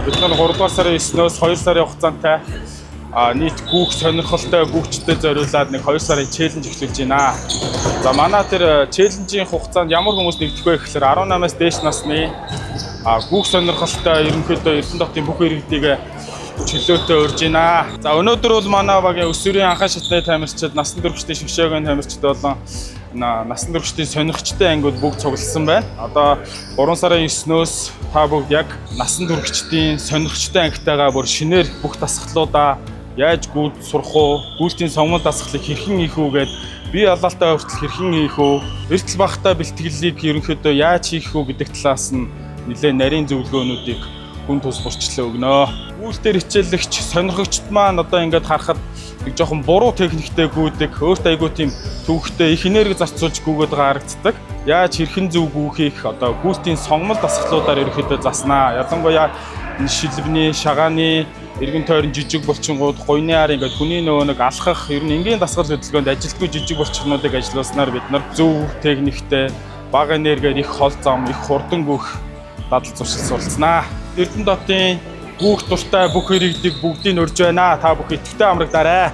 Бид нар 3 дугаар сарын 9-өөс 2 сарын хугацаантай нийт гүүх сонирхолтой гүүгчдэд зориулаад нэг 2 сарын челленж эхлүүлж байна. За манай тэр челленжийн хугацаанд ямар хүмүүс нэгдэх вэ гэхээр 18-аас дээш насны гүүх сонирхолтой ерөнхийдөө Эрдэнэтийн бүх иргэдийг чөлөөтэй урьж байна. За өнөөдөр бол манай багийн өсвөрийн анхаа шатны тамирчид, насан туршидын шгшээгийн тамирчид болон насан туршидын сонирхчтой ангиуд бүгд цугласан байна. Одоо 3 сарын 9-өөс та бүгд яг насан туршидын сонирхчтой ангитайгаа бүр шинээр бүх дасгалуудаа яаж гүйд сурах уу, гүйцийн сонгол дасгалыг хэрхэн хийх үү гэд бие алаалтай хүртэл хэрхэн хийх үү, эртэл багтаа бэлтгэлийг ерөнхийдөө яаж хийх үү гэдэг талаас нь нэлээд нарийн зөвлөгөөнүүдийг хүн тус сурчлаа өгнө. Гүйцээр хичээлэгч, сонирхогчд маань одоо ингээд харахад нэг жоохон буруу техниктэй гүйдэг, өөртөө айгүй тийм төвхтэй их энерги зарцуулж гүйгээд харагддаг. Яаж хэрхэн зөв гүйхийг одоо гүйцийн сонгол дасгалуудаар ерөнхийдөө заснаа. Ялангуяа энэ шилбэний, шагааны эргэн тойрон жижиг булчингууд, гуйны ар ингээд хүний нөгөө нэг алхах, ер нь энгийн дасгал хөдөлгөөнд ажилтгүй жижиг булчирнуудыг ажиллуулснаар бид нар зөв техниктэй, бага энергиэр их хол зам, их хурдан гүйх дадал зуршил суралцсанаа. Эрдэнэтийн гүүх дуртай бүх иргэдийг бүгдийг урьж байна. Та бүхэн идэвхтэй амрагдаарай.